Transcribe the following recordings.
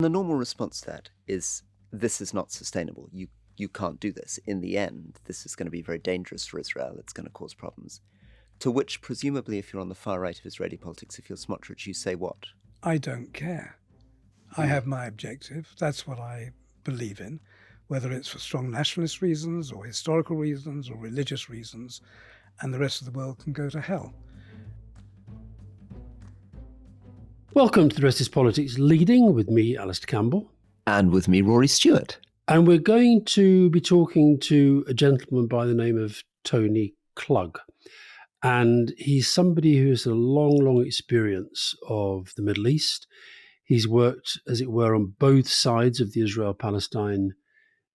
The normal response to that is, this is not sustainable. You can't do this. In the end, this is going to be very dangerous for Israel. It's going to cause problems. To which, presumably, if you're on the far right of Israeli politics, if you're Smotrich, you say what? I don't care. I have my objective. That's what I believe in, whether it's for strong nationalist reasons or historical reasons or religious reasons, and the rest of the world can go to hell. Welcome to The Rest is Politics Leading with me, Alastair Campbell. And with me, Rory Stewart. And we're going to be talking to a gentleman by the name of Tony Klug. And he's somebody who has a long experience of the Middle East. He's worked, as it were, on both sides of the Israel-Palestine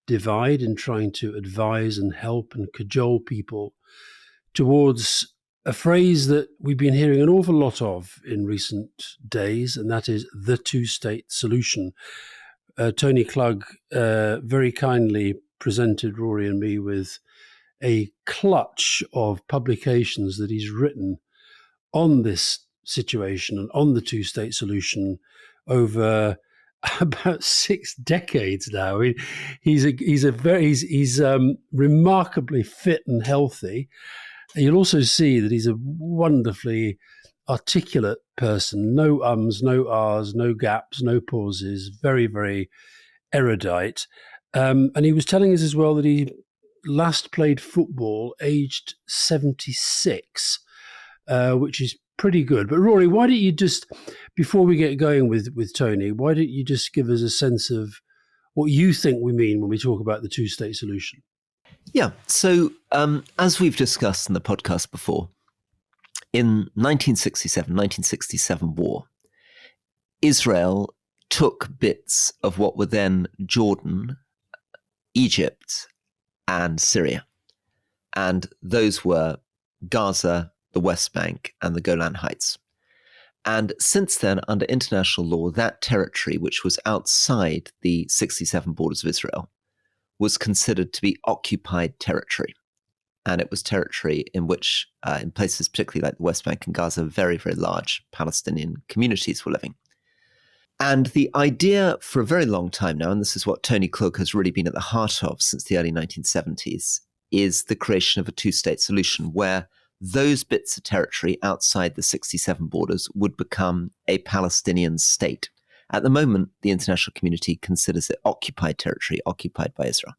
divide in trying to advise and help and cajole people towards a phrase that we've been hearing an awful lot of in recent days, and that is the two-state solution. Tony Klug very kindly presented Rory and me with a clutch of publications that he's written on this situation and on the two-state solution over about 6 decades now. He's remarkably fit and healthy. You'll also see that he's a wonderfully articulate person. No ums, no ahs, no gaps, no pauses. Very, very erudite. And he was telling us as well that he last played football aged 76, which is pretty good. But Rory, why don't you just, before we get going with Tony, why don't you just give us a sense of what you think we mean when we talk about the two-state solution? Yeah, so as we've discussed in the podcast before, in 1967 war, Israel took bits of what were then Jordan, Egypt, and Syria. And those were Gaza, the West Bank, and the Golan Heights. And since then, under international law, that territory, which was outside the 67 borders of Israel, was considered to be occupied territory. And it was territory in which, in places particularly like the West Bank and Gaza, very, very large Palestinian communities were living. And the idea for a very long time now, and this is what Tony Klug has really been at the heart of since the early 1970s, is the creation of a two-state solution where those bits of territory outside the 67 borders would become a Palestinian state. At the moment, the international community considers it occupied territory, occupied by Israel.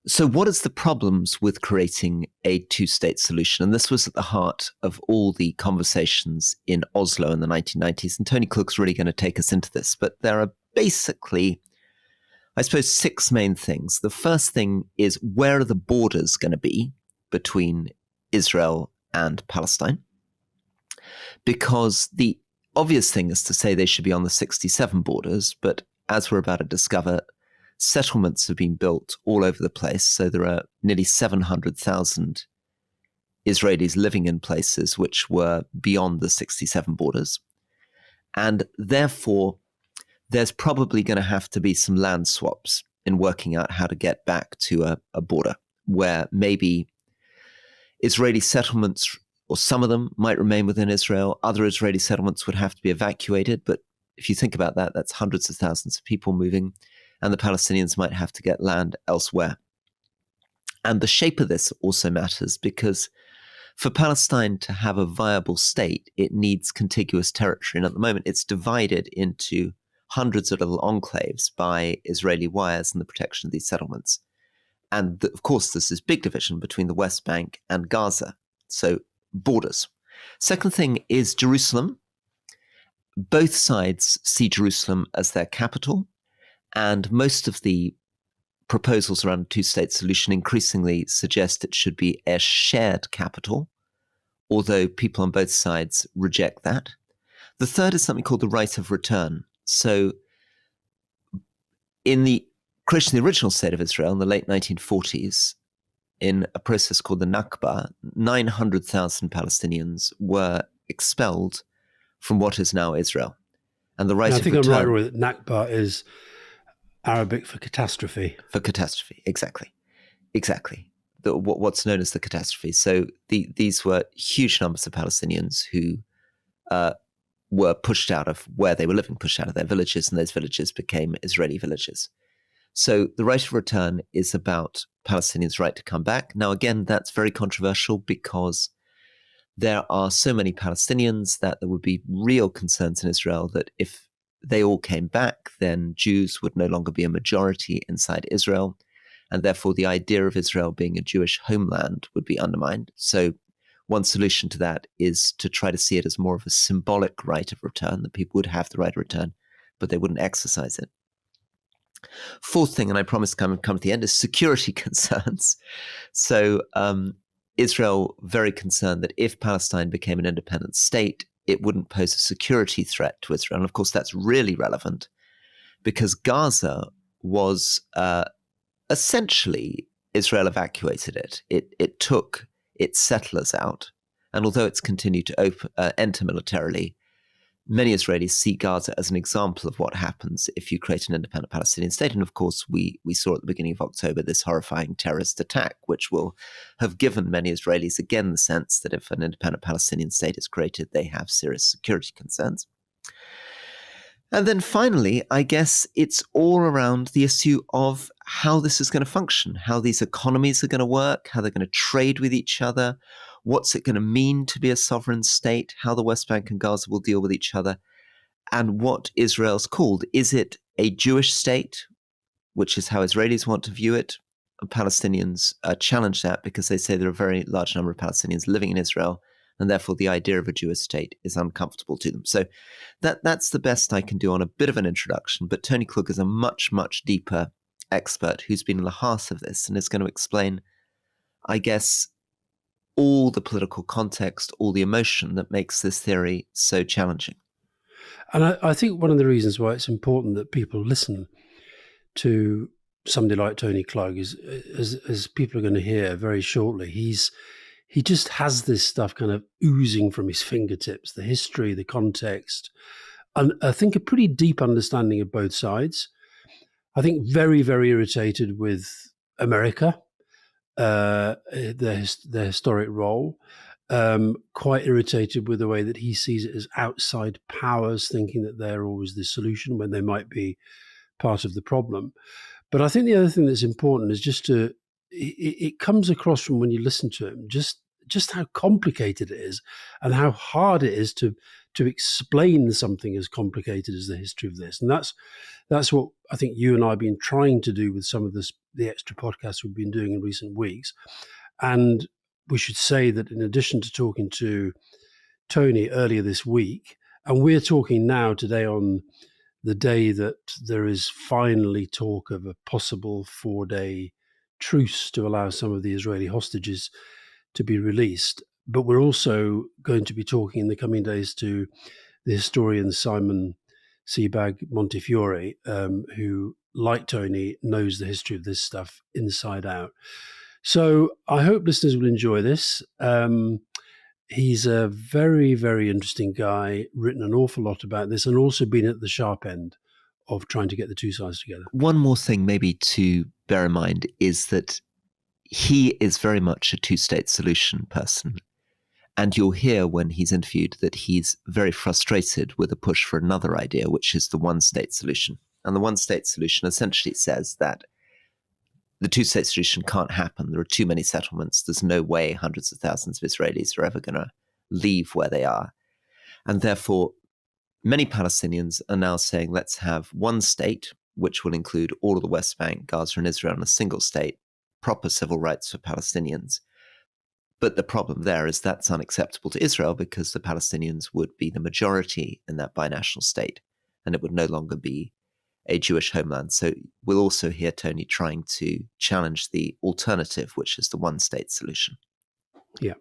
So what is the problems with creating a two-state solution? And this was at the heart of all the conversations in Oslo in the 1990s. And Tony Klug's really going to take us into this. But there are basically, I suppose, 6 main things. The first thing is, where are the borders going to be between Israel and Palestine? Because the obvious thing is to say they should be on the 67 borders, but as we're about to discover, settlements have been built all over the place. So there are nearly 700,000 Israelis living in places which were beyond the 67 borders. And therefore, there's probably going to have to be some land swaps in working out how to get back to a border where maybe Israeli settlements, or some of them, might remain within Israel. Other Israeli settlements would have to be evacuated. But if you think about that, that's hundreds of thousands of people moving, and the Palestinians might have to get land elsewhere. And the shape of this also matters, because for Palestine to have a viable state, it needs contiguous territory. And at the moment, it's divided into hundreds of little enclaves by Israeli wires and the protection of these settlements. And of course, there's this big division between the West Bank and Gaza. So borders. Second thing is Jerusalem. Both sides see Jerusalem as their capital, and most of the proposals around a two-state solution increasingly suggest it should be a shared capital, although people on both sides reject that. The third is something called the right of return. So in the creation of the original state of Israel in the late 1940s, in a process called the Nakba, 900,000 Palestinians were expelled from what is now Israel. And the right of return... I think I'm right, Rory, that Nakba is Arabic for catastrophe. For catastrophe, exactly. What's known as the catastrophe. So these were huge numbers of Palestinians who were pushed out of where they were living, pushed out of their villages, and those villages became Israeli villages. So the right of return is about Palestinians' right to come back. Now, again, that's very controversial because there are so many Palestinians that there would be real concerns in Israel that if they all came back, then Jews would no longer be a majority inside Israel. And therefore, the idea of Israel being a Jewish homeland would be undermined. So one solution to that is to try to see it as more of a symbolic right of return, that people would have the right of return, but they wouldn't exercise it. Fourth thing, and I promise to come to the end, is security concerns. So Israel very concerned that if Palestine became an independent state, it wouldn't pose a security threat to Israel. And of course, that's really relevant because Gaza was essentially, Israel evacuated it. It took its settlers out. And although it's continued to enter militarily, many Israelis see Gaza as an example of what happens if you create an independent Palestinian state. And of course, we saw at the beginning of October this horrifying terrorist attack, which will have given many Israelis again the sense that if an independent Palestinian state is created, they have serious security concerns. And then finally, I guess it's all around the issue of how this is going to function, how these economies are going to work, how they're going to trade with each other, what's it going to mean to be a sovereign state, how the West Bank and Gaza will deal with each other, and what Israel's called. Is it a Jewish state, which is how Israelis want to view it? And Palestinians challenge that because they say there are a very large number of Palestinians living in Israel, and therefore the idea of a Jewish state is uncomfortable to them. So that's the best I can do on a bit of an introduction, but Tony Klug is a much, much deeper expert who's been in the heart of this and is going to explain, I guess, all the political context, all the emotion that makes this theory so challenging. And I think one of the reasons why it's important that people listen to somebody like Tony Klug is, as people are going to hear very shortly, he just has this stuff kind of oozing from his fingertips, the history, the context, and I think a pretty deep understanding of both sides. I think very, very irritated with America, their historic role, quite irritated with the way that he sees it as outside powers, thinking that they're always the solution when they might be part of the problem. But I think the other thing that's important is just it comes across from when you listen to him, just how complicated it is and how hard it is to explain something as complicated as the history of this. And that's what I think you and I have been trying to do with some of the extra podcasts we've been doing in recent weeks. And we should say that in addition to talking to Tony earlier this week, and we're talking now today on the day that there is finally talk of a possible 4-day truce to allow some of the Israeli hostages to be released. But we're also going to be talking in the coming days to the historian Simon Sebag Montefiore, who, like Tony, knows the history of this stuff inside out. So I hope listeners will enjoy this. He's a very, very interesting guy, written an awful lot about this, and also been at the sharp end of trying to get the two sides together. One more thing maybe to bear in mind is that he is very much a two-state solution person. And you'll hear when he's interviewed that he's very frustrated with a push for another idea, which is the one-state solution. And the one-state solution essentially says that the two-state solution can't happen. There are too many settlements. There's no way hundreds of thousands of Israelis are ever going to leave where they are. And therefore, many Palestinians are now saying, let's have one state, which will include all of the West Bank, Gaza, and Israel in a single state, proper civil rights for Palestinians. But the problem there is that's unacceptable to Israel because the Palestinians would be the majority in that binational state, and it would no longer be a Jewish homeland. So we'll also hear Tony trying to challenge the alternative, which is the one-state solution. Yeah.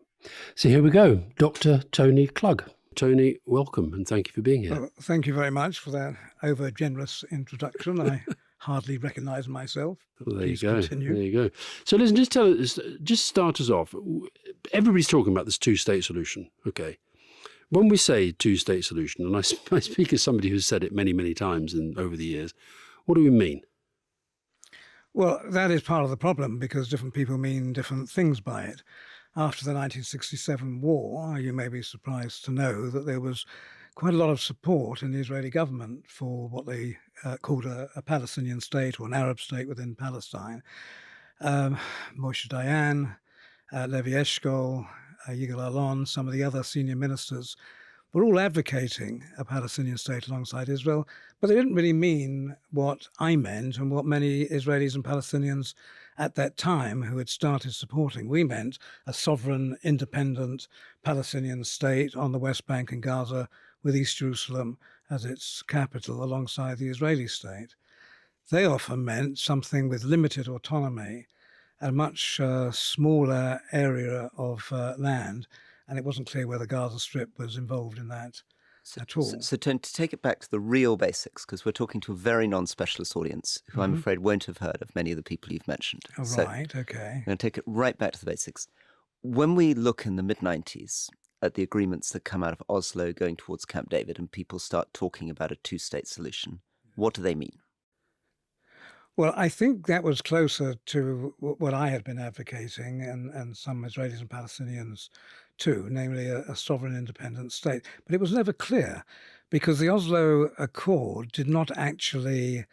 So here we go. Dr. Tony Klug. Tony, welcome, and thank you for being here. Well, thank you very much for that over-generous introduction. I hardly recognise myself. Well, there Please you go. continue. There you go. So listen, just start us off. Everybody's talking about this two-state solution. Okay. When we say two-state solution, and I speak as somebody who's said it many, many times over the years, what do we mean? Well, that is part of the problem because different people mean different things by it. After the 1967 war, you may be surprised to know that there was quite a lot of support in the Israeli government for what they called a Palestinian state or an Arab state within Palestine. Moshe Dayan, Levi Eshkol, Yigal Allon, some of the other senior ministers were all advocating a Palestinian state alongside Israel, but they didn't really mean what I meant and what many Israelis and Palestinians at that time who had started supporting. We meant a sovereign, independent Palestinian state on the West Bank and Gaza with East Jerusalem as its capital alongside the Israeli state. They often meant something with limited autonomy, a much smaller area of land, and it wasn't clear whether Gaza Strip was involved in that at all. So to take it back to the real basics, because we're talking to a very non-specialist audience who I'm afraid won't have heard of many of the people you've mentioned. Oh, so right, okay. I'm going to take it right back to the basics. When we look in the mid-90s at the agreements that come out of Oslo going towards Camp David and people start talking about a two-state solution, what do they mean? Well, I think that was closer to what I had been advocating and some Israelis and Palestinians too, namely a sovereign independent state. But it was never clear because the Oslo Accord did not actually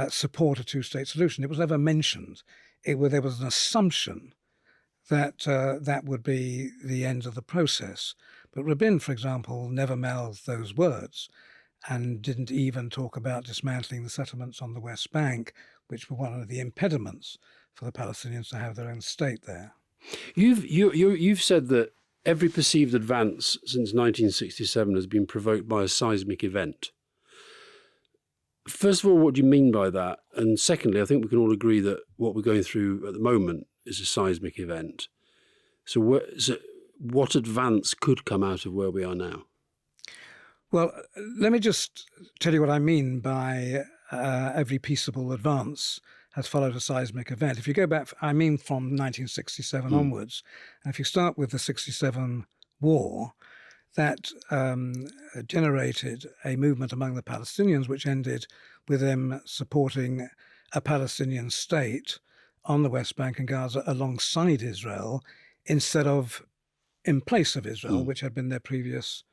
support a two-state solution. It was never mentioned. There was an assumption that that would be the end of the process. But Rabin, for example, never mouthed those words and didn't even talk about dismantling the settlements on the West Bank, which were one of the impediments for the Palestinians to have their own state there. You've said that every perceived advance since 1967 has been provoked by a seismic event. First of all, what do you mean by that? And secondly, I think we can all agree that what we're going through at the moment is a seismic event. So what advance could come out of where we are now? Well, let me just tell you what I mean by every peaceable advance has followed a seismic event. If you go back, I mean from 1967 onwards, and if you start with the 67 war, that generated a movement among the Palestinians which ended with them supporting a Palestinian state on the West Bank and Gaza alongside Israel instead of in place of Israel, which had been their previous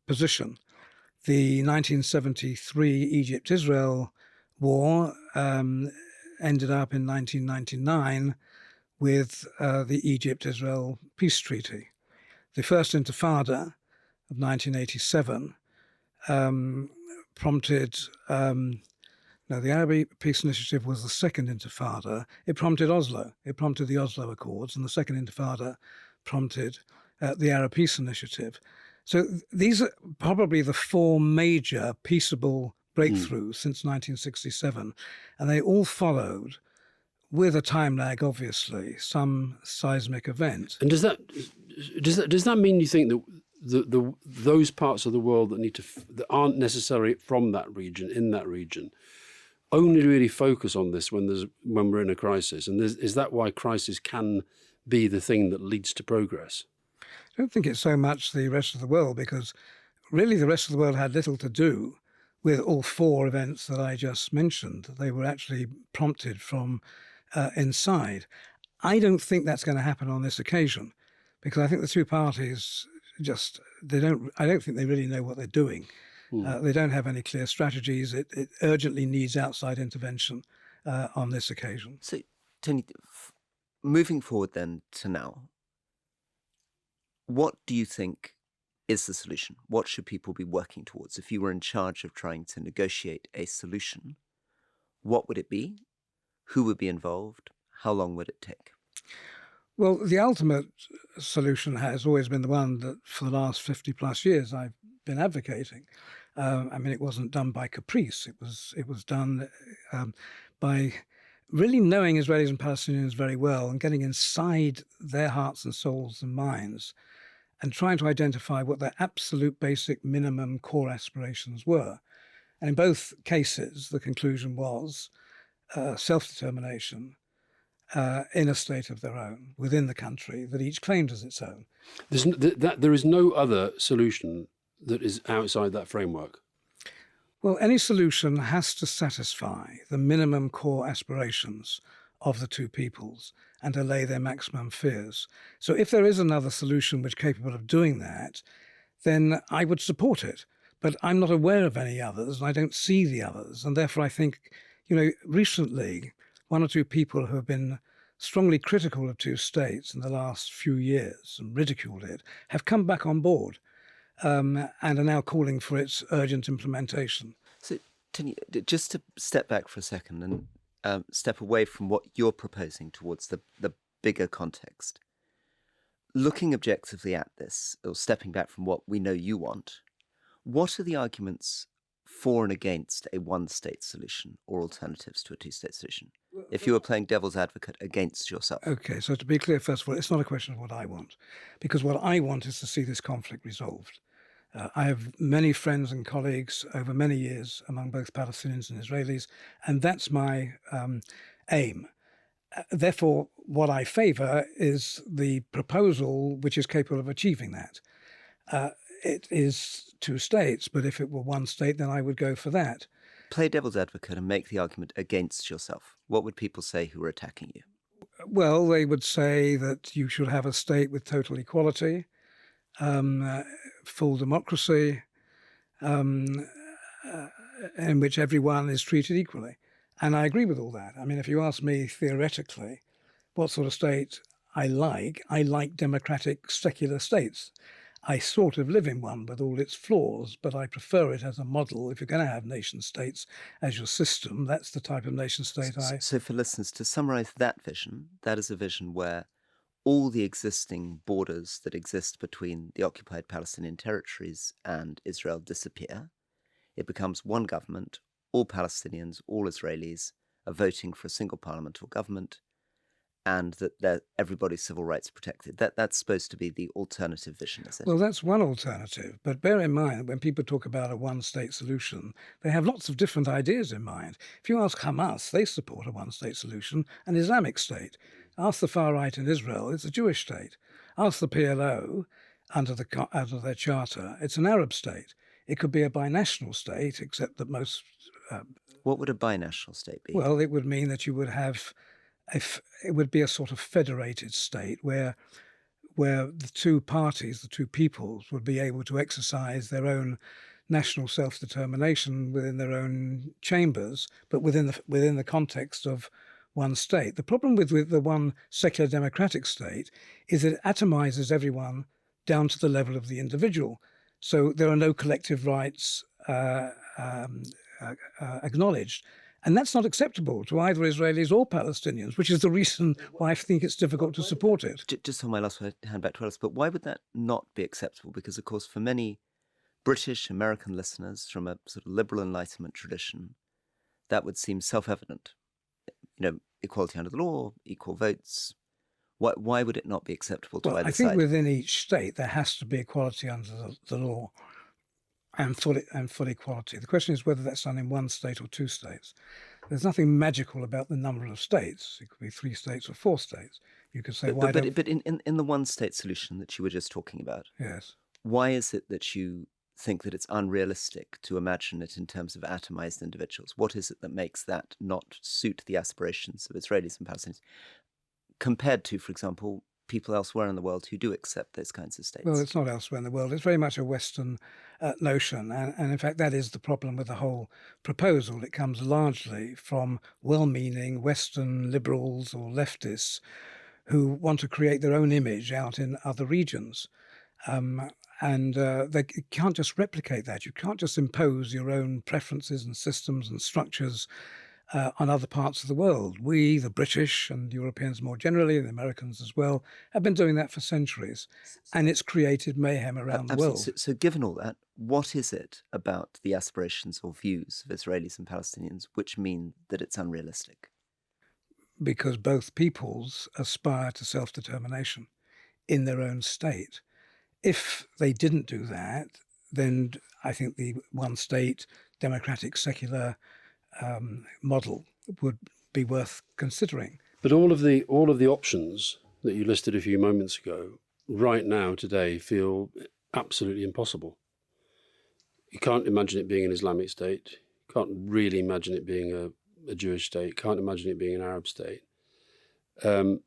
position. The 1973 Egypt-Israel war ended up in 1999 with the Egypt-Israel peace treaty. The first intifada of 1987 prompted, the Arab Peace Initiative was the second intifada. It prompted Oslo. It prompted the Oslo Accords, and the second intifada prompted the Arab Peace Initiative. So these are probably the four major peaceable breakthroughs since 1967, and they all followed, with a time lag, obviously, some seismic event. And does that mean you think that those parts of the world that aren't necessarily from that region, in that region, only really focus on this when we're in a crisis? And is that why crisis can be the thing that leads to progress? I don't think it's so much the rest of the world, because really the rest of the world had little to do with all four events that I just mentioned. They were actually prompted from inside. I don't think that's going to happen on this occasion, because I think the two parties I don't think they really know what they're doing. They don't have any clear strategies. It urgently needs outside intervention on this occasion. So, Tony, moving forward then to now, what do you think is the solution? What should people be working towards? If you were in charge of trying to negotiate a solution, what would it be? Who would be involved? How long would it take? Well, the ultimate solution has always been the one that for the last 50 plus years I've been advocating. It wasn't done by caprice. It was done by really knowing Israelis and Palestinians very well and getting inside their hearts and souls and minds and trying to identify what their absolute basic minimum core aspirations were. And in both cases, the conclusion was self-determination in a state of their own, within the country that each claimed as its own. There is no other solution that is outside that framework. Well, any solution has to satisfy the minimum core aspirations of the two peoples and allay their maximum fears. So if there is another solution which is capable of doing that, then I would support it. But I'm not aware of any others, and I don't see the others. And therefore, I think, recently, one or two people who have been strongly critical of two states in the last few years and ridiculed it have come back on board and are now calling for its urgent implementation. So, Tony, just to step back for a second and step away from what you're proposing towards the bigger context. Looking objectively at this, or stepping back from what we know you want, what are the arguments for and against a one-state solution or alternatives to a two-state solution? If you were playing devil's advocate against yourself. Okay, so to be clear, first of all, it's not a question of what I want, because what I want is to see this conflict resolved. I have many friends and colleagues over many years among both Palestinians and Israelis, and that's my aim. Therefore, what I favour is the proposal which is capable of achieving that. It is two states, but if it were one state, then I would go for that. Play devil's advocate and make the argument against yourself. What would people say who are attacking you? Well, they would say that you should have a state with total equality, full democracy, in which everyone is treated equally. And I agree with all that. I mean, if you ask me theoretically what sort of state I like democratic secular states. I sort of live in one with all its flaws, but I prefer it as a model. If you're going to have nation states as your system, that's the type of nation state So for listeners, to summarise that vision, that is a vision where all the existing borders that exist between the occupied Palestinian territories and Israel disappear. It becomes one government. All Palestinians, all Israelis are voting for a single parliament or government, and that everybody's civil rights are protected. That's supposed to be the alternative vision, is it? Well, that's one alternative. But bear in mind that when people talk about a one-state solution, they have lots of different ideas in mind. If you ask Hamas, they support a one-state solution, an Islamic state. Ask the far right in Israel, it's a Jewish state. Ask the PLO, under their charter, it's an Arab state. It could be a binational state, except that most... what would a binational state be? Well, it would mean that you would have... it would be a sort of federated state where the two parties, the two peoples, would be able to exercise their own national self-determination within their own chambers, but within the context of one state. The problem with the one secular democratic state is that it atomizes everyone down to the level of the individual. So there are no collective rights acknowledged. And that's not acceptable to either Israelis or Palestinians, which is the reason why I think it's difficult to support it. Just on my last hand back to Alice, but why would that not be acceptable? Because, of course, for many British, American listeners from a sort of liberal Enlightenment tradition, that would seem self-evident. Equality under the law, equal votes. Why would it not be acceptable to either side? I think within each state there has to be equality under the law. And full equality. The question is whether that's done in one state or two states. There's nothing magical about the number of states. It could be 3 states or 4 states. You could say but in the one-state solution that you were just talking about, yes. Why is it that you think that it's unrealistic to imagine it in terms of atomized individuals? What is it that makes that not suit the aspirations of Israelis and Palestinians, compared to, for example, people elsewhere in the world who do accept those kinds of states? Well, it's not elsewhere in the world. It's very much a Western notion. And in fact, that is the problem with the whole proposal. It comes largely from well-meaning Western liberals or leftists who want to create their own image out in other regions. They can't just replicate that. You can't just impose your own preferences and systems and structures on other parts of the world. We, the British and Europeans more generally, the Americans as well, have been doing that for centuries, and it's created mayhem around the world. So given all that, what is it about the aspirations or views of Israelis and Palestinians which mean that it's unrealistic? Because both peoples aspire to self-determination in their own state. If they didn't do that, then I think the one-state, democratic, secular model would be worth considering. But all of the options that you listed a few moments ago, right now, today, feel absolutely impossible. You can't imagine it being an Islamic state. You can't really imagine it being a Jewish state. You can't imagine it being an Arab state. Are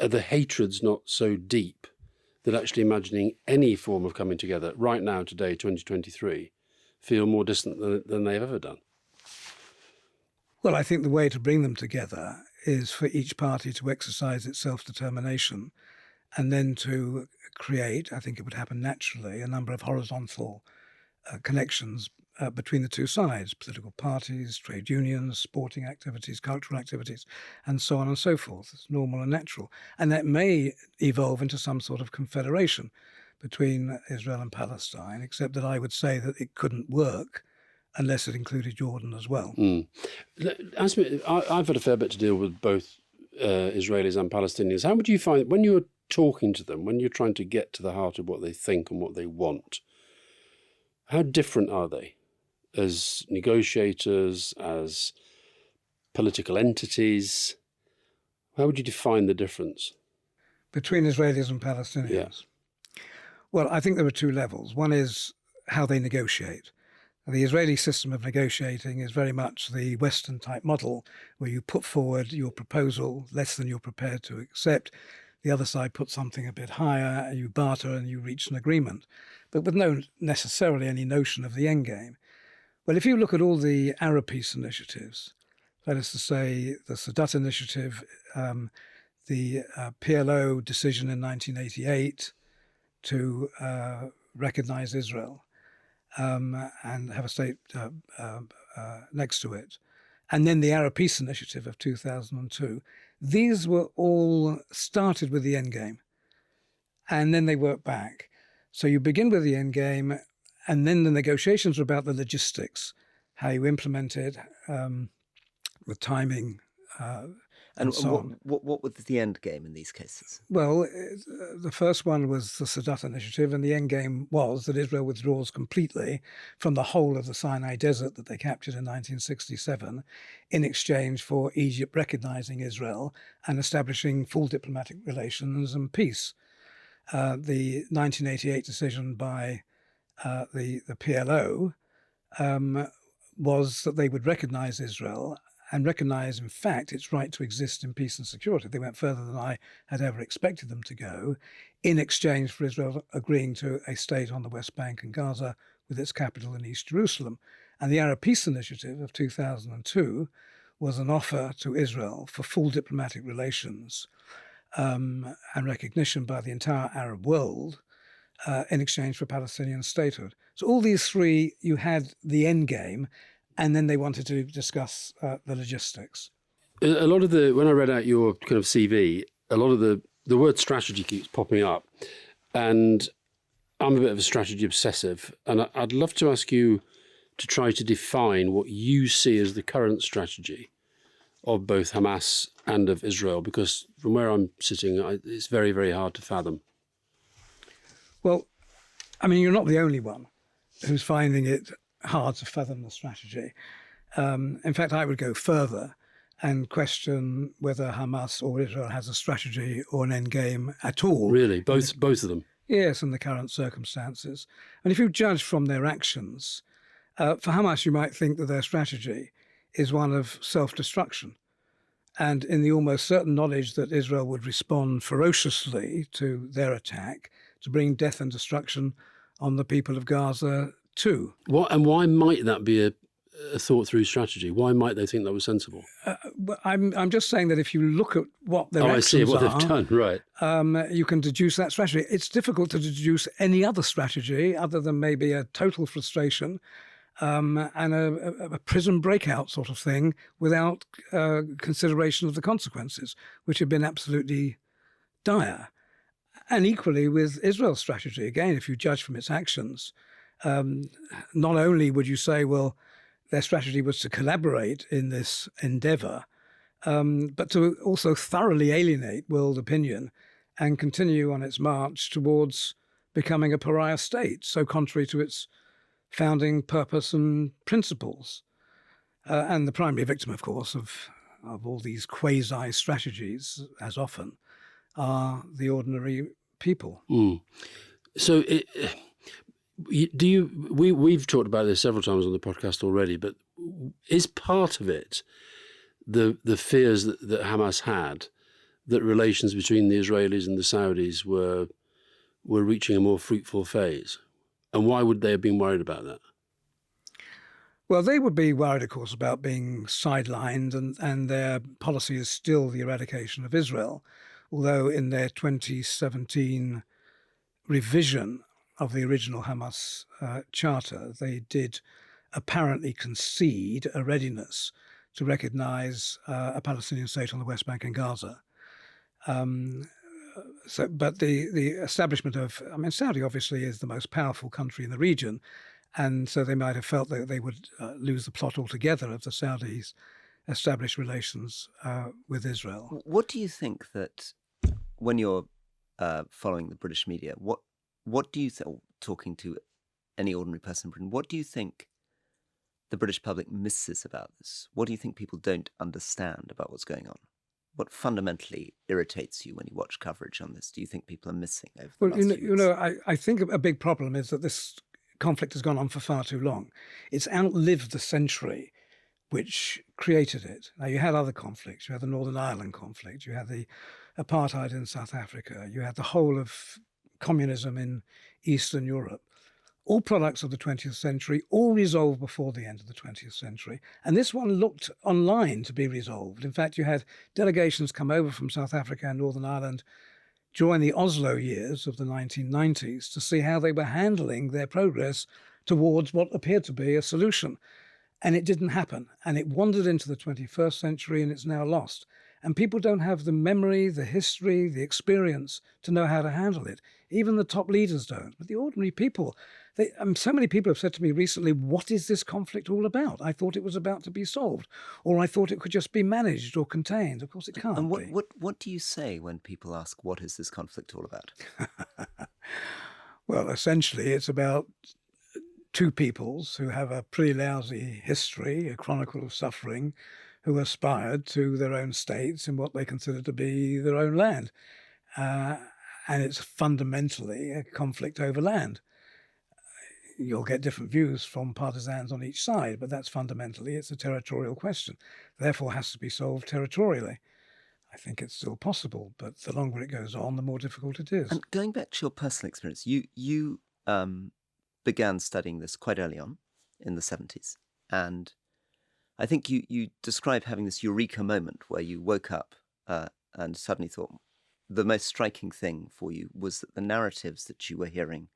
the hatreds not so deep that actually imagining any form of coming together right now, today, 2023, feel more distant than they've ever done? Well, I think the way to bring them together is for each party to exercise its self-determination and then to create, I think it would happen naturally, a number of horizontal connections between the two sides, political parties, trade unions, sporting activities, cultural activities, and so on and so forth. It's normal and natural. And that may evolve into some sort of confederation between Israel and Palestine, except that I would say that it couldn't work unless it included Jordan as well. I've had a fair bit to deal with both Israelis and Palestinians. How would you find, when you're talking to them, when you're trying to get to the heart of what they think and what they want, how different are they as negotiators, as political entities? How would you define the difference? Between Israelis and Palestinians? Yeah. Well, I think there are two levels. One is how they negotiate. The Israeli system of negotiating is very much the Western type model, where you put forward your proposal less than you're prepared to accept. The other side puts something a bit higher, you barter and you reach an agreement, but with no necessarily any notion of the end game. Well, if you look at all the Arab peace initiatives, that is to say the Sadat initiative, the PLO decision in 1988 to recognize Israel, and have a state next to it. And then the Arab Peace Initiative of 2002. These were all started with the end game, and then they work back. So you begin with the end game, and then the negotiations are about the logistics, how you implement it, the timing, and so on. What was the end game in these cases? Well, the first one was the Sadat initiative, and the end game was that Israel withdraws completely from the whole of the Sinai Desert that they captured in 1967 in exchange for Egypt recognizing Israel and establishing full diplomatic relations and peace. The 1988 decision by the PLO was that they would recognize Israel and recognize, in fact, its right to exist in peace and security. They went further than I had ever expected them to go, in exchange for Israel agreeing to a state on the West Bank and Gaza with its capital in East Jerusalem. And the Arab Peace Initiative of 2002 was an offer to Israel for full diplomatic relations and recognition by the entire Arab world in exchange for Palestinian statehood. So all these three, you had the end game, and then they wanted to discuss the logistics. A lot of when I read out your kind of CV, a lot of the word strategy keeps popping up. And I'm a bit of a strategy obsessive. And I'd love to ask you to try to define what you see as the current strategy of both Hamas and of Israel, because from where I'm sitting, it's very, very hard to fathom. Well, I mean, you're not the only one who's finding it hard to fathom the strategy. In fact, I would go further and question whether Hamas or Israel has a strategy or an end game at all. Really? Both of them? Yes, in the current circumstances. And if you judge from their actions, for Hamas, you might think that their strategy is one of self-destruction. And in the almost certain knowledge that Israel would respond ferociously to their attack to bring death and destruction on the people of Gaza too. Why might that be a thought-through strategy? Why might they think that was sensible? I'm just saying that if you look at what their actions what they've done, right? You can deduce that strategy. It's difficult to deduce any other strategy other than maybe a total frustration and a prison breakout sort of thing without consideration of the consequences, which have been absolutely dire. And equally with Israel's strategy, again, if you judge from its actions, not only would you say, well, their strategy was to collaborate in this endeavor, but to also thoroughly alienate world opinion and continue on its march towards becoming a pariah state, so contrary to its founding purpose and principles. And the primary victim, of course, of all these quasi-strategies, as often, are the ordinary people. Mm. So we've talked about this several times on the podcast already, but is part of it the fears that Hamas had that relations between the Israelis and the Saudis were were reaching a more fruitful phase? And why would they have been worried about that? Well, they would be worried, of course, about being sidelined, and their policy is still the eradication of Israel, although in their 2017 revision of the original Hamas charter, they did apparently concede a readiness to recognize a Palestinian state on the West Bank and Gaza. But the establishment of, Saudi obviously is the most powerful country in the region, and so they might have felt that they would lose the plot altogether if the Saudis established relations with Israel. What do you think that, when you're following the British media, what do you think, talking to any ordinary person in Britain, what do you think the British public misses about this? What do you think people don't understand about what's going on? What fundamentally irritates you when you watch coverage on this? Do you think people are missing over the last few weeks? I think a big problem is that this conflict has gone on for far too long. It's outlived the century which created it. Now, you had other conflicts. You had the Northern Ireland conflict. You had the apartheid in South Africa. You had the whole of communism in Eastern Europe. All products of the 20th century, all resolved before the end of the 20th century. And this one looked online to be resolved. In fact, you had delegations come over from South Africa and Northern Ireland during the Oslo years of the 1990s to see how they were handling their progress towards what appeared to be a solution. And it didn't happen. And it wandered into the 21st century, and it's now lost. And people don't have the memory, the history, the experience to know how to handle it. Even the top leaders don't. But the ordinary people, so many people have said to me recently, what is this conflict all about? I thought it was about to be solved, or I thought it could just be managed or contained. Of course, it can't and be. What do you say when people ask, what is this conflict all about? Well, essentially, it's about two peoples who have a pretty lousy history, a chronicle of suffering, who aspired to their own states in what they consider to be their own land. And it's fundamentally a conflict over land. You'll get different views from partisans on each side, but that's fundamentally, it's a territorial question. Therefore, has to be solved territorially. I think it's still possible, but the longer it goes on, the more difficult it is. And going back to your personal experience, you began studying this quite early on in the 70s. And I think you describe having this eureka moment where you woke up and suddenly thought the most striking thing for you was that the narratives that you were hearing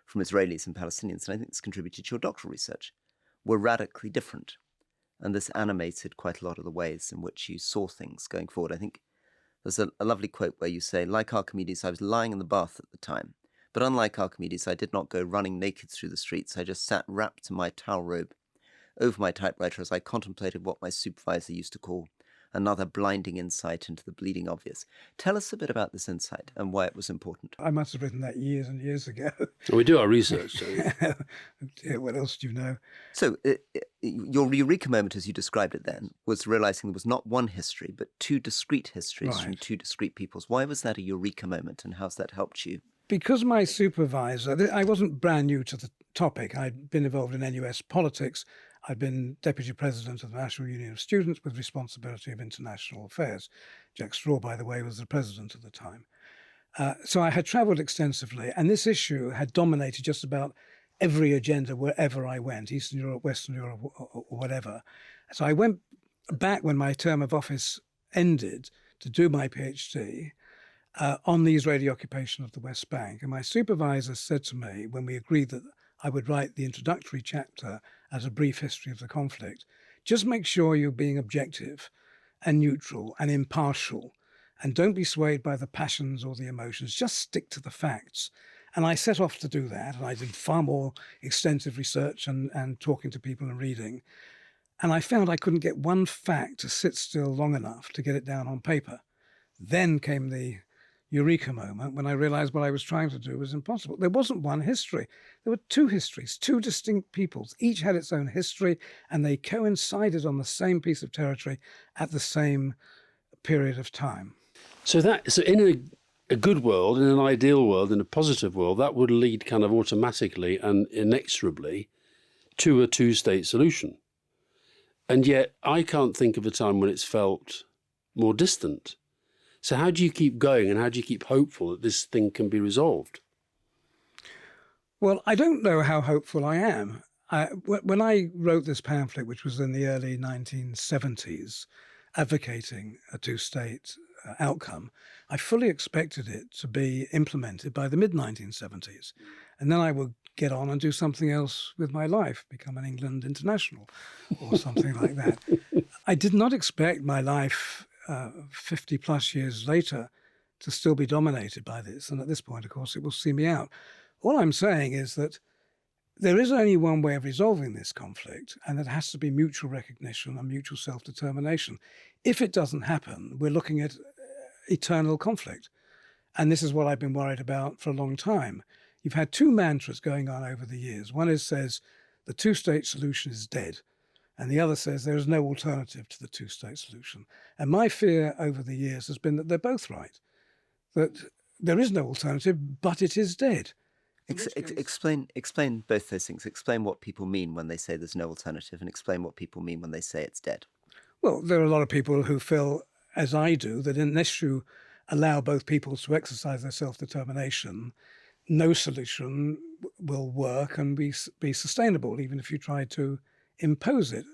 from Israelis and Palestinians, and I think this contributed to your doctoral research, were radically different. And this animated quite a lot of the ways in which you saw things going forward. I think there's a lovely quote where you say, like Archimedes, I was lying in the bath at the time. But unlike Archimedes, I did not go running naked through the streets. I just sat wrapped in my towel robe over my typewriter as I contemplated what my supervisor used to call another blinding insight into the bleeding obvious. Tell us a bit about this insight and why it was important. I must have written that years and years ago. We do our research. So. Yeah, what else do you know? So your eureka moment, as you described it then, was realizing there was not one history, but two discrete histories from two discrete peoples. Why was that a eureka moment, and how's that helped you? Because my supervisor, I wasn't brand new to the topic. I'd been involved in NUS politics. I'd been deputy president of the National Union of Students with responsibility of international affairs. Jack Straw, by the way, was the president at the time. So I had travelled extensively, and this issue had dominated just about every agenda wherever I went, Eastern Europe, Western Europe, or whatever. So I went back when my term of office ended to do my PhD on the Israeli occupation of the West Bank. And my supervisor said to me, when we agreed that I would write the introductory chapter as a brief history of the conflict, just make sure you're being objective and neutral and impartial, and don't be swayed by the passions or the emotions. Just stick to the facts. And I set off to do that, and I did far more extensive research and talking to people and reading. And I found I couldn't get one fact to sit still long enough to get it down on paper. Then came the eureka moment when I realized what I was trying to do was impossible. There wasn't one history. There were two histories, two distinct peoples. Each had its own history, and they coincided on the same piece of territory at the same period of time. So in a good world, in an ideal world, in a positive world, that would lead kind of automatically and inexorably to a two-state solution. And yet I can't think of a time when it's felt more distant. So how do you keep going, and how do you keep hopeful that this thing can be resolved? Well, I don't know how hopeful I am. When I wrote this pamphlet, which was in the early 1970s, advocating a two-state outcome, I fully expected it to be implemented by the mid-1970s. And then I would get on and do something else with my life, become an England international or something like that. I did not expect my life 50 plus years later to still be dominated by this. And at this point, of course, it will see me out. All I'm saying is that there is only one way of resolving this conflict, and it has to be mutual recognition and mutual self-determination. If it doesn't happen, we're looking at eternal conflict. And this is what I've been worried about for a long time. You've had two mantras going on over the years. One says the two-state solution is dead, and the other says there is no alternative to the two-state solution. And my fear over the years has been that they're both right, that there is no alternative, but it is dead. Explain both those things. Explain what people mean when they say there's no alternative, and explain what people mean when they say it's dead. Well, there are a lot of people who feel, as I do, that unless you allow both peoples to exercise their self-determination, no solution will work and be sustainable, even if you try to impose it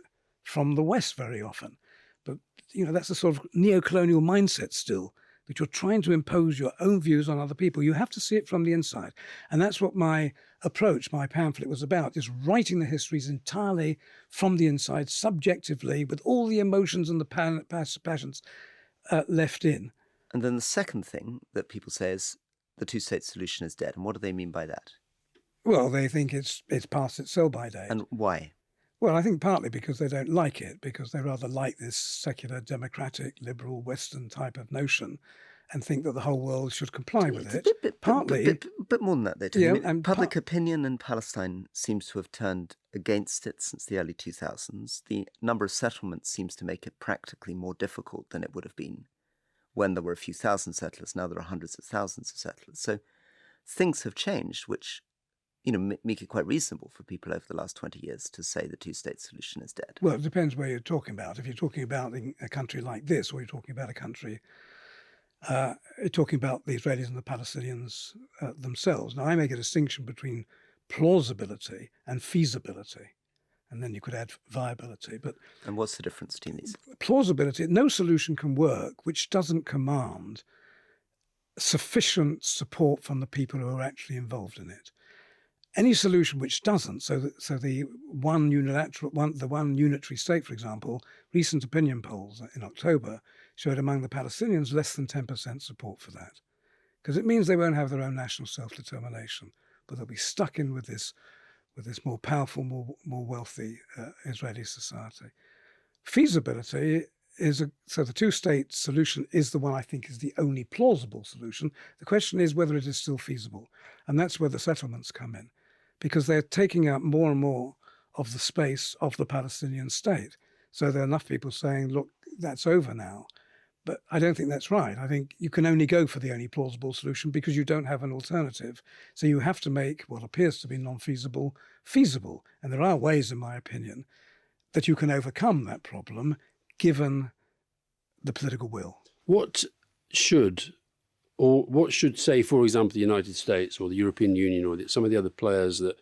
from the West very often. But, that's a sort of neo-colonial mindset still, that you're trying to impose your own views on other people. You have to see it from the inside. And that's what my approach, my pamphlet was about, just writing the histories entirely from the inside, subjectively, with all the emotions and the passions left in. And then the second thing that people say is the two-state solution is dead. And what do they mean by that? Well, they think it's past its sell-by date. And why? Well, I think partly because they don't like it, because they rather like this secular, democratic, liberal, Western type of notion and think that the whole world should comply with it. Partly. A bit more than that, though. Yeah, and public opinion in Palestine seems to have turned against it since the early 2000s. The number of settlements seems to make it practically more difficult than it would have been when there were a few thousand settlers. Now there are hundreds of thousands of settlers. So things have changed, which make it quite reasonable for people over the last 20 years to say the two-state solution is dead. Well, it depends where you're talking about. If you're talking about a country like this, or you're talking about a country, you're talking about the Israelis and the Palestinians themselves. Now, I make a distinction between plausibility and feasibility, and then you could add viability. And what's the difference between these? Plausibility, no solution can work which doesn't command sufficient support from the people who are actually involved in it. Any solution which doesn't, so the one unitary state, for example, recent opinion polls in October showed among the Palestinians less than 10% support for that, because it means they won't have their own national self-determination, but they'll be stuck in with this more powerful, more wealthy Israeli society. Feasibility so the two-state solution is the one I think is the only plausible solution. The question is whether it is still feasible, and that's where the settlements come in, because they're taking up more and more of the space of the Palestinian state. So there are enough people saying, look, that's over now. But I don't think that's right. I think you can only go for the only plausible solution because you don't have an alternative. So you have to make what appears to be non-feasible feasible. And there are ways, in my opinion, that you can overcome that problem given the political will. What should, say, for example, the United States or the European Union or some of the other players that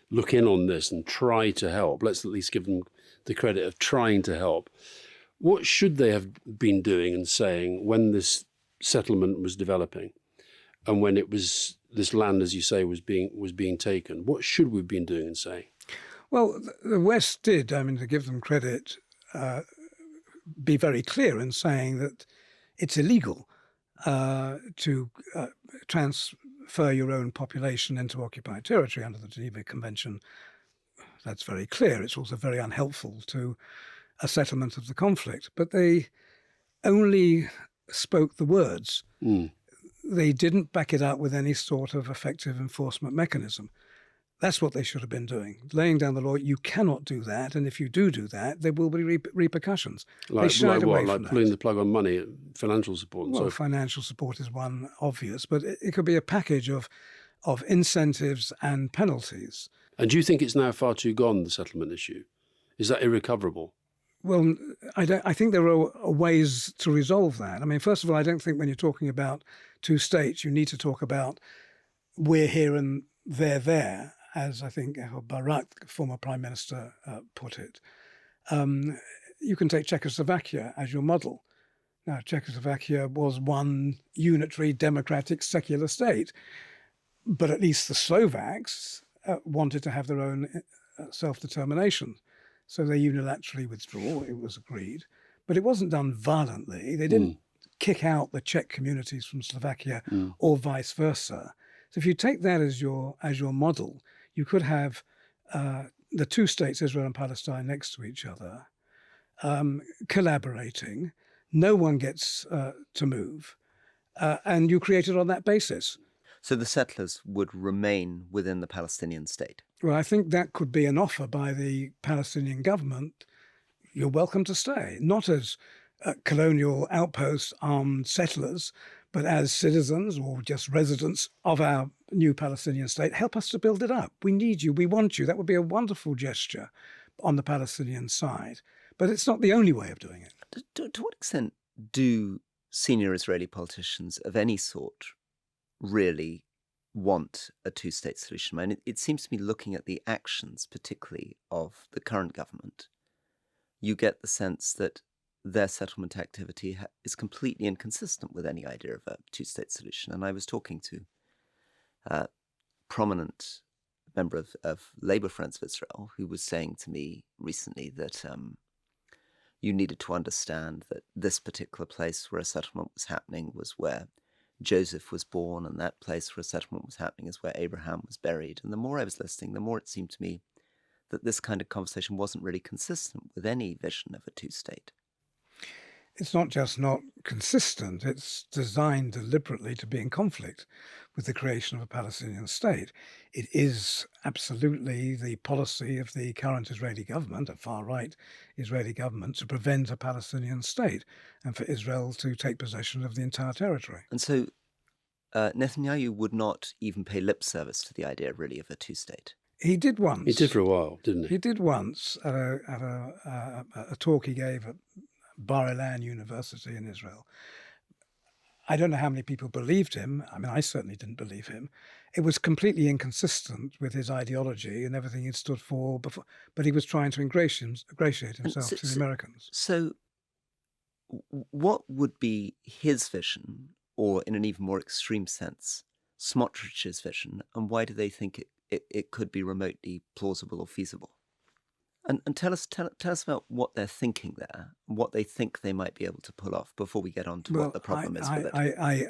look in on this and try to help, let's at least give them the credit of trying to help, what should they have been doing and saying when this settlement was developing and when it was this land, as you say, was being taken? What should we have been doing and saying? Well, the West did, to give them credit, be very clear in saying that it's illegal to transfer your own population into occupied territory under the Geneva Convention. That's very clear. It's also very unhelpful to a settlement of the conflict. But they only spoke the words. They didn't back it up with any sort of effective enforcement mechanism. That's what they should have been doing, laying down the law. You cannot do that, and if you do that, there will be repercussions. Like pulling the plug on money, financial support and so forth? Financial support is one obvious, but it could be a package of incentives and penalties. And do you think it's now far too gone, the settlement issue? Is that irrecoverable? Well, I think there are ways to resolve that. First of all, I don't think when you're talking about two states, you need to talk about we're here and they're there. as I think Barak, former Prime Minister, put it, you can take Czechoslovakia as your model. Now, Czechoslovakia was one unitary, democratic, secular state, but at least the Slovaks wanted to have their own self-determination. So they unilaterally withdrew, it was agreed. But it wasn't done violently. They didn't kick out the Czech communities from Slovakia or vice versa. So if you take that as your model, you could have the two states, Israel and Palestine, next to each other, collaborating. No one gets to move, and you create it on that basis. So the settlers would remain within the Palestinian state? Well, I think that could be an offer by the Palestinian government. You're welcome to stay, not as colonial outpost armed settlers, but as citizens or just residents of our new Palestinian state. Help us to build it up. We need you. We want you. That would be a wonderful gesture on the Palestinian side. But it's not the only way of doing it. To what extent do senior Israeli politicians of any sort really want a two-state solution? I mean, it seems to me, looking at the actions, particularly of the current government, you get the sense that their settlement activity is completely inconsistent with any idea of a two-state solution. And I was talking to a prominent member of Labour Friends of Israel who was saying to me recently that you needed to understand that this particular place where a settlement was happening was where Joseph was born, and that place where a settlement was happening is where Abraham was buried. And the more I was listening, the more it seemed to me that this kind of conversation wasn't really consistent with any vision of a two-state. It's not just not consistent, it's designed deliberately to be in conflict with the creation of a Palestinian state. It is absolutely the policy of the current Israeli government, a far-right Israeli government, to prevent a Palestinian state and for Israel to take possession of the entire territory. And so Netanyahu would not even pay lip service to the idea, really, of a two-state. He did once. He did for a while, didn't he? He did once at a talk he gave at Bar-Ilan University in Israel. I don't know how many people believed him. I mean, I certainly didn't believe him. It was completely inconsistent with his ideology and everything he'd stood for before, but he was trying to ingratiate himself to the Americans. So what would be his vision, or in an even more extreme sense, Smotrich's vision, and why do they think it could be remotely plausible or feasible? And tell us about what they're thinking there, what they think they might be able to pull off before we get on to what the problem is with it.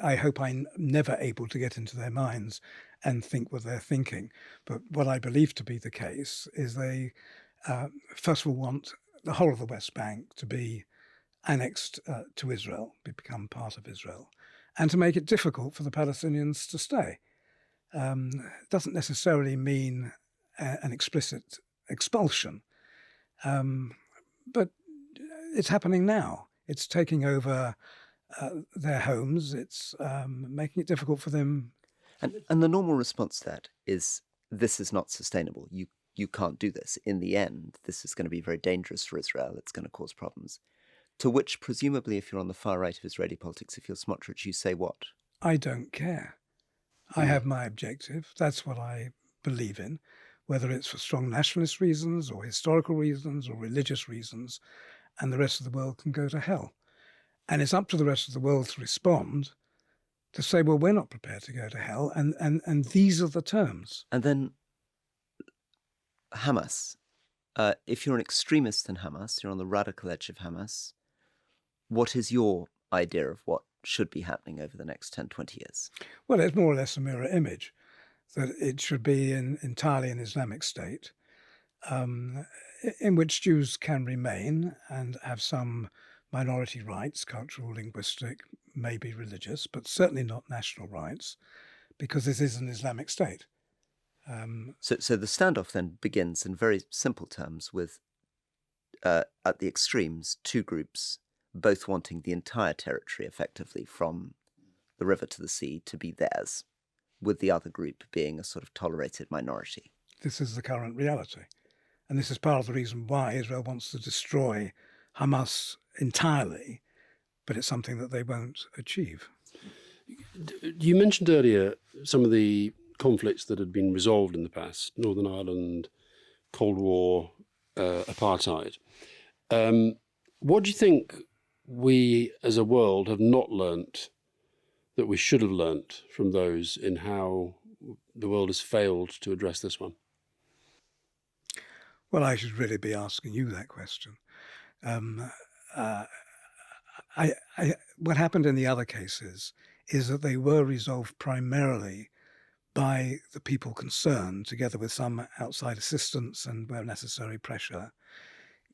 I hope I'm never able to get into their minds and think what they're thinking. But what I believe to be the case is they, first of all, want the whole of the West Bank to be annexed to Israel, become part of Israel, and to make it difficult for the Palestinians to stay. Doesn't necessarily mean an explicit expulsion. But it's happening now. It's taking over their homes. It's making it difficult for them. And the normal response to that is, this is not sustainable. You can't do this. In the end, this is going to be very dangerous for Israel. It's going to cause problems. To which, presumably, if you're on the far right of Israeli politics, if you're Smotrich, you say what? I don't care. I have my objective. That's what I believe in. Whether it's for strong nationalist reasons or historical reasons or religious reasons, and the rest of the world can go to hell. And it's up to the rest of the world to respond, to say, well, we're not prepared to go to hell, and these are the terms. And then Hamas. If you're an extremist in Hamas, you're on the radical edge of Hamas, what is your idea of what should be happening over the next 10, 20 years? Well, it's more or less a mirror image. That it should be entirely an Islamic state in which Jews can remain and have some minority rights, cultural, linguistic, maybe religious, but certainly not national rights, because this is an Islamic state. So the standoff then begins in very simple terms with, at the extremes, two groups both wanting the entire territory effectively from the river to the sea to be theirs, with the other group being a sort of tolerated minority. This is the current reality. And this is part of the reason why Israel wants to destroy Hamas entirely, but it's something that they won't achieve. You mentioned earlier some of the conflicts that had been resolved in the past, Northern Ireland, Cold War, apartheid. What do you think we as a world have not learnt that we should have learnt from those in how the world has failed to address this one? Well, I should really be asking you that question. Um, what happened in the other cases is that they were resolved primarily by the people concerned, together with some outside assistance and, where necessary, pressure.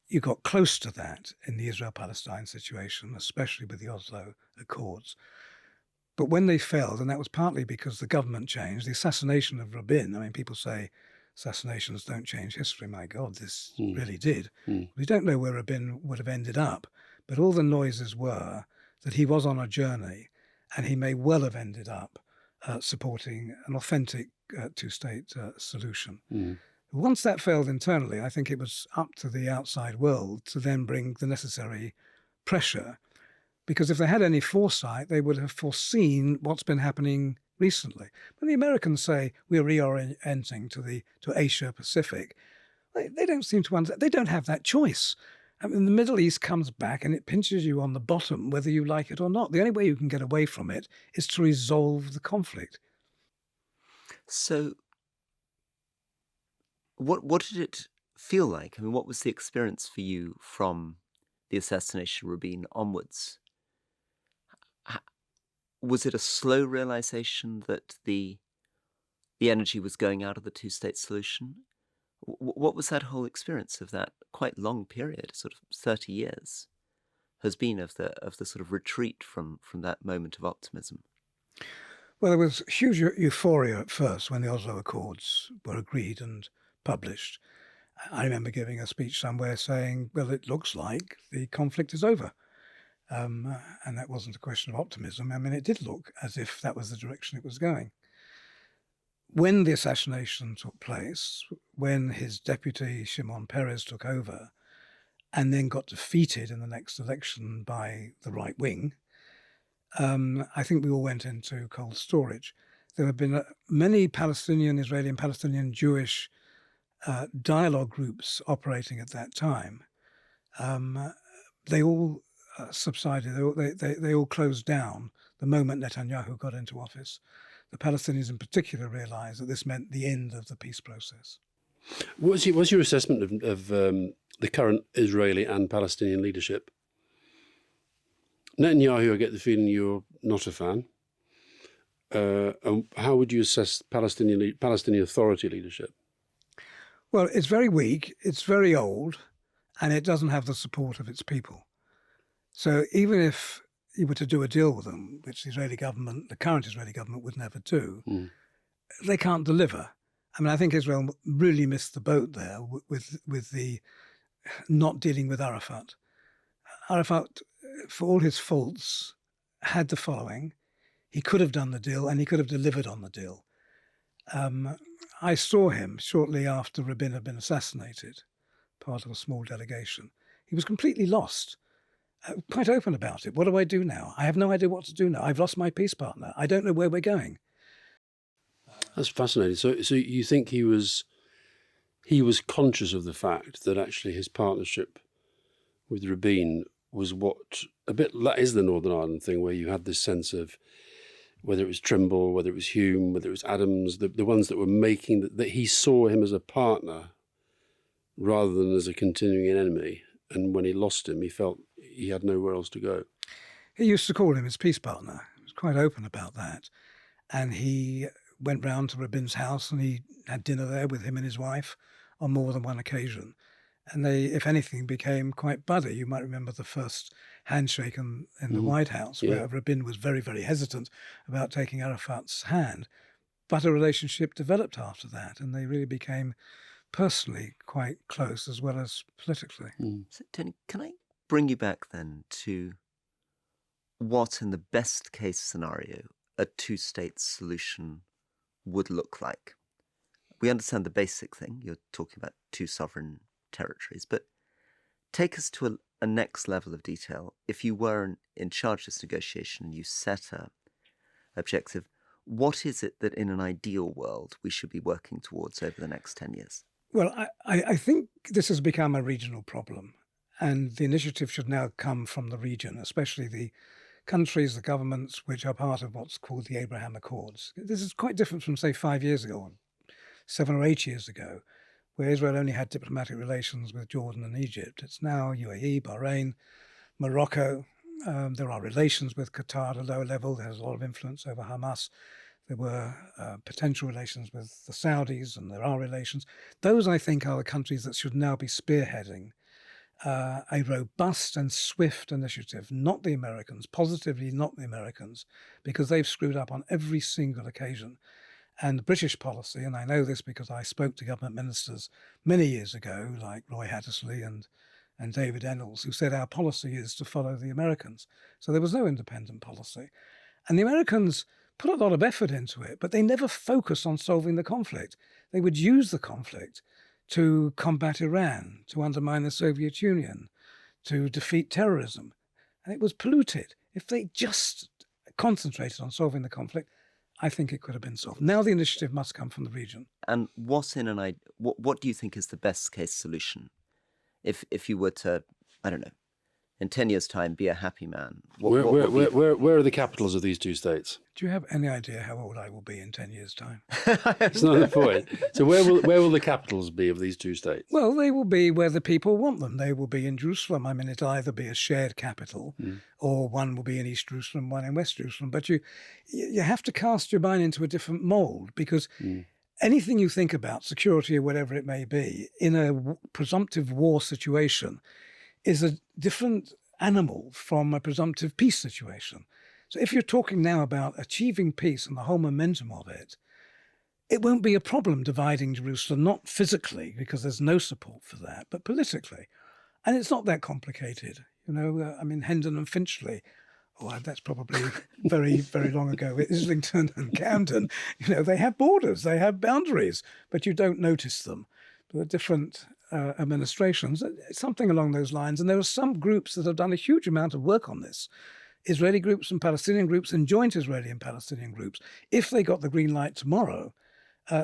You got close to that in the Israel-Palestine situation, especially with the Oslo Accords. But when they failed, and that was partly because the government changed, the assassination of Rabin, I mean, people say assassinations don't change history. My God, this really did. We don't know where Rabin would have ended up, but all the noises were that he was on a journey and he may well have ended up supporting an authentic two-state solution. Once that failed internally, I think it was up to the outside world to then bring the necessary pressure, because if they had any foresight, they would have foreseen what's been happening recently. When the Americans say we're reorienting to Asia Pacific, they don't seem to understand. They don't have that choice. I mean, the Middle East comes back and it pinches you on the bottom, whether you like it or not. The only way you can get away from it is to resolve the conflict. So what did it feel like? I mean, what was the experience for you from the assassination of Rabin onwards? Was it a slow realization that the energy was going out of the two-state solution? What was that whole experience of that quite long period, sort of 30 years, has been of the sort of retreat from that moment of optimism? Well, there was huge euphoria at first when the Oslo Accords were agreed and published. I remember giving a speech somewhere saying, well, it looks like the conflict is over. And that wasn't a question of optimism. I mean, it did look as if that was the direction it was going. When the assassination took place, when his deputy, Shimon Peres, took over and then got defeated in the next election by the right wing, I think we all went into cold storage. There have been many Palestinian, Israeli and Palestinian Jewish dialogue groups operating at that time. They all subsided. They all closed down the moment Netanyahu got into office. The Palestinians in particular realized that this meant the end of the peace process. What's your assessment of the current Israeli and Palestinian leadership? Netanyahu, I get the feeling you're not a fan. How would you assess Palestinian Authority leadership? Well, it's very weak, it's very old, and it doesn't have the support of its people. So even if you were to do a deal with them, which the current Israeli government would never do, they can't deliver. I mean, I think Israel really missed the boat there with the not dealing with Arafat. Arafat, for all his faults, had the following. He could have done the deal and he could have delivered on the deal. I saw him shortly after Rabin had been assassinated, part of a small delegation. He was completely lost. Quite open about it. What do I do now? I have no idea what to do now. I've lost my peace partner. I don't know where we're going. That's fascinating. So you think he was conscious of the fact that actually his partnership with Rabin was that is the Northern Ireland thing, where you had this sense of whether it was Trimble, whether it was Hume, whether it was Adams, the ones that were making that he saw him as a partner rather than as a continuing enemy. And when he lost him, he felt he had nowhere else to go. He used to call him his peace partner. He was quite open about that. And he went round to Rabin's house and he had dinner there with him and his wife on more than one occasion. And they, if anything, became quite buddy. You might remember the first handshake in the White House, where Rabin was very, very hesitant about taking Arafat's hand. But a relationship developed after that, and they really became personally quite close as well as politically. So, Tony, can I bring you back then to what, in the best case scenario, a two-state solution would look like? We understand the basic thing. You're talking about two sovereign territories, but take us to a next level of detail. If you were in charge of this negotiation and you set a objective, What is it that in an ideal world we should be working towards over the next 10 years? Well, I think this has become a regional problem, and the initiative should now come from the region, especially the countries, the governments which are part of what's called the Abraham Accords. This is quite different from, say, 5 years ago, or 7 or 8 years ago, where Israel only had diplomatic relations with Jordan and Egypt. It's now UAE, Bahrain, Morocco. There are relations with Qatar at a lower level. There's a lot of influence over Hamas. There were potential relations with the Saudis, and there are relations. Those, I think, are the countries that should now be spearheading a robust and swift initiative, not the Americans, positively not the Americans, because they've screwed up on every single occasion. And the British policy, and I know this because I spoke to government ministers many years ago, like Roy Hattersley and David Ennals, who said our policy is to follow the Americans. So there was no independent policy. And the Americans put a lot of effort into it, but they never focused on solving the conflict. They would use the conflict to combat Iran, to undermine the Soviet Union, to defeat terrorism. And it was polluted. If they just concentrated on solving the conflict, I think it could have been solved. Now the initiative must come from the region. And what do you think is the best case solution? If you were to, I don't know, in 10 years' time, be a happy man. Where are the capitals of these two states? Do you have any idea how old I will be in 10 years' time? That's not the point. So where will the capitals be of these two states? Well, they will be where the people want them. They will be in Jerusalem. I mean, it'll either be a shared capital or one will be in East Jerusalem, one in West Jerusalem. But you have to cast your mind into a different mold, because anything you think about, security or whatever it may be, in a presumptive war situation is a different animal from a presumptive peace situation. So if you're talking now about achieving peace and the whole momentum of it, it won't be a problem dividing Jerusalem, not physically, because there's no support for that, but politically. And it's not that complicated. I mean, Hendon and Finchley, that's probably very, very long ago. Islington and Camden, they have borders, they have boundaries, but you don't notice them. There are different administrations, something along those lines. And there are some groups that have done a huge amount of work on this. Israeli groups and Palestinian groups and joint Israeli and Palestinian groups. If they got the green light tomorrow,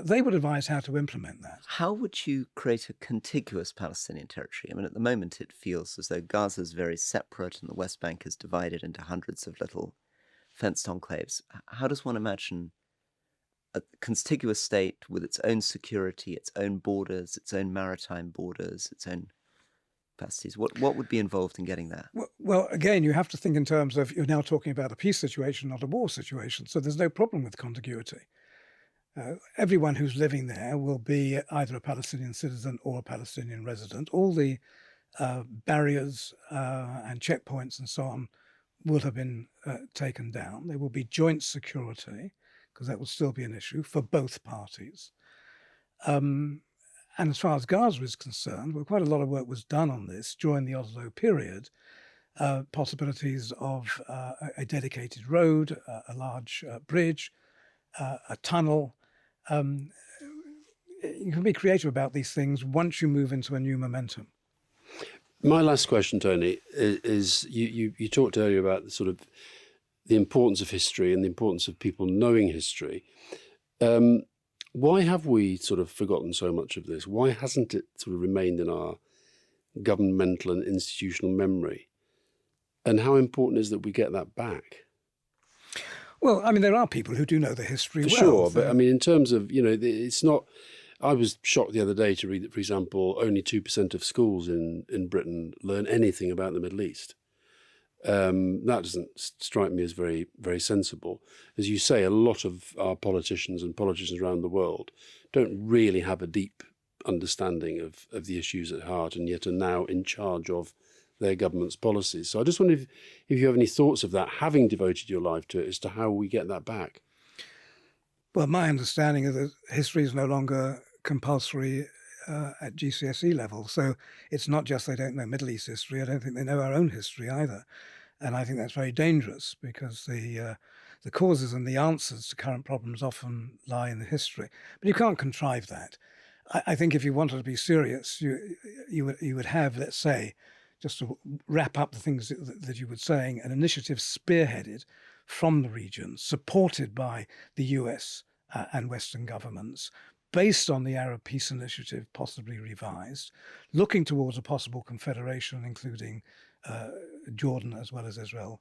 they would advise how to implement that. How would you create a contiguous Palestinian territory? I mean, at the moment, it feels as though Gaza is very separate and the West Bank is divided into hundreds of little fenced enclaves. How does one imagine a contiguous state with its own security, its own borders, its own maritime borders, its own capacities? What would be involved in getting there? Well, again, you have to think in terms of, you're now talking about a peace situation, not a war situation. So there's no problem with contiguity. Everyone who's living there will be either a Palestinian citizen or a Palestinian resident. All the barriers and checkpoints and so on will have been taken down. There will be joint security, because that will still be an issue for both parties. And as far as Gaza is concerned, quite a lot of work was done on this during the Oslo period. Possibilities of a dedicated road, a large bridge, a tunnel. You can be creative about these things once you move into a new momentum. My last question, Tony, is you talked earlier about the importance of history and the importance of people knowing history. Why have we sort of forgotten so much of this? Why hasn't it sort of remained in our governmental and institutional memory? And how important is that we get that back? Well, I mean, there are people who do know the history well. Sure, but I mean, in terms of, it's not... I was shocked the other day to read that, for example, only 2% of schools in Britain learn anything about the Middle East. That doesn't strike me as very, very sensible. As you say, a lot of our politicians and politicians around the world don't really have a deep understanding of the issues at heart, and yet are now in charge of their government's policies. So I just wonder if you have any thoughts of that, having devoted your life to it, as to how we get that back. Well, my understanding is that history is no longer compulsory at GCSE level. So it's not just they don't know Middle East history. I don't think they know our own history either. And I think that's very dangerous, because the causes and the answers to current problems often lie in the history. But you can't contrive that. I think if you wanted to be serious, you would have, let's say, just to wrap up the things that you were saying, an initiative spearheaded from the region, supported by the US and Western governments, based on the Arab Peace Initiative, possibly revised, looking towards a possible confederation, including Jordan as well as Israel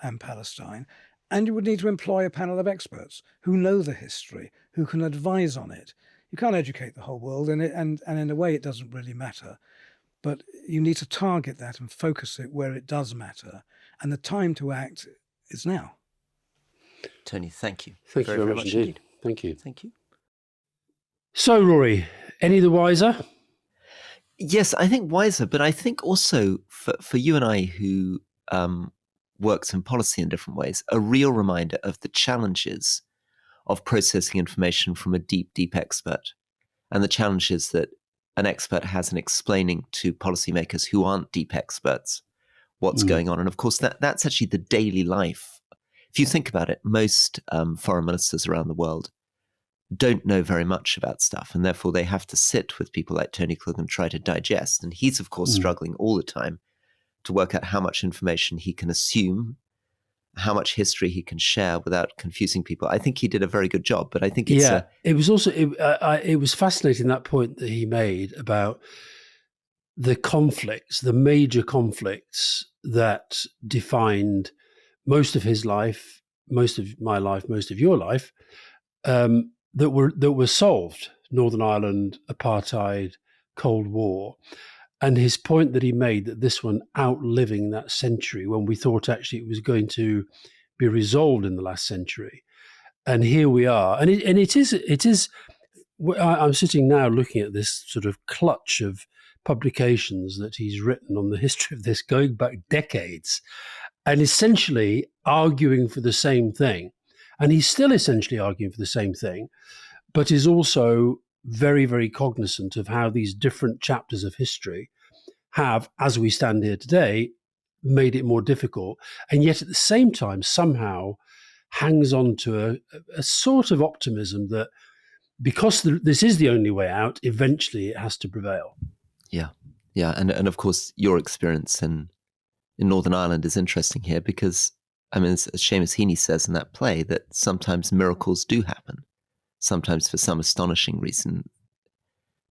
and Palestine. And you would need to employ a panel of experts who know the history, who can advise on it. You can't educate the whole world in it, and in a way it doesn't really matter. But you need to target that and focus it where it does matter. And the time to act is now. Tony, thank you. Thank you very much indeed. Thank you. Thank you. So, Rory, any the wiser? Yes, I think wiser, but I think also for you and I who works in policy in different ways, a real reminder of the challenges of processing information from a deep, deep expert, and the challenges that an expert has in explaining to policymakers who aren't deep experts what's going on. And of course, that's actually the daily life. If you think about it, most foreign ministers around the world don't know very much about stuff, and therefore they have to sit with people like Tony Klug and try to digest. And he's, of course, struggling all the time to work out how much information he can assume, how much history he can share without confusing people. I think he did a very good job, but I think it's it was also it was fascinating, that point that he made about the conflicts, the major conflicts that defined most of his life, most of my life, most of your life, that were solved: Northern Ireland, apartheid, Cold War. And his point that he made, that this one outliving that century, when we thought actually it was going to be resolved in the last century. And here we are. And it is, I'm sitting now looking at this sort of clutch of publications that he's written on the history of this, going back decades, and essentially arguing for the same thing. And he's still essentially arguing for the same thing, but is also very, very cognizant of how these different chapters of history have, as we stand here today, made it more difficult. And yet at the same time, somehow hangs on to a sort of optimism that because this is the only way out, eventually it has to prevail. Yeah. And of course, your experience in Northern Ireland is interesting here because, I mean, as Seamus Heaney says in that play, that sometimes miracles do happen. Sometimes, for some astonishing reason,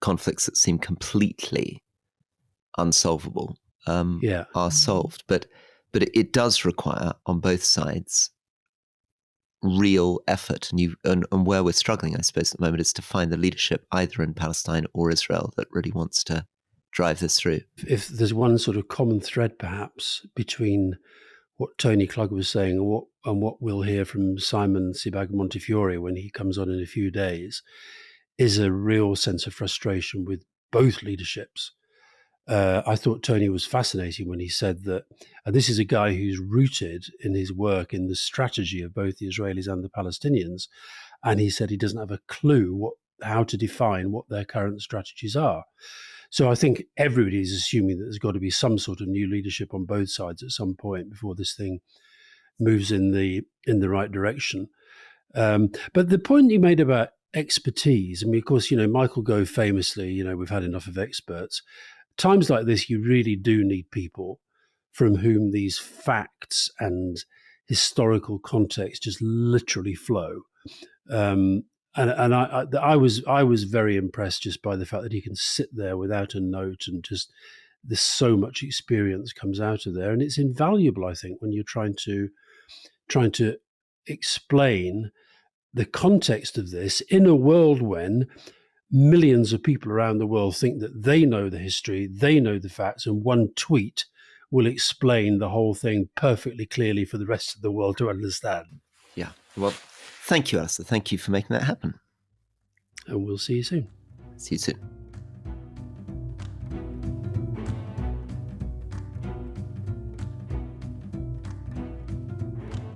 conflicts that seem completely unsolvable are solved. But it does require, on both sides, real effort. And where we're struggling, I suppose, at the moment is to find the leadership either in Palestine or Israel that really wants to drive this through. If there's one sort of common thread, perhaps, between what Tony Klug was saying and what we'll hear from Simon Sebag Montefiore when he comes on in a few days, is a real sense of frustration with both leaderships. I thought Tony was fascinating when he said that, and this is a guy who's rooted in his work in the strategy of both the Israelis and the Palestinians, and he said he doesn't have a clue how to define what their current strategies are. So I think everybody's assuming that there's got to be some sort of new leadership on both sides at some point before this thing moves in the right direction. But the point you made about expertise, I mean, of course, Michael Gove famously, we've had enough of experts. Times like this, you really do need people from whom these facts and historical context just literally flow. And I was very impressed just by the fact that he can sit there without a note and just there's so much experience comes out of there, and it's invaluable, I think, when you're trying to explain the context of this in a world when millions of people around the world think that they know the history, they know the facts, and one tweet will explain the whole thing perfectly clearly for the rest of the world to understand. Yeah. Well, thank you, Alastair. Thank you for making that happen. And we'll see you soon. See you soon.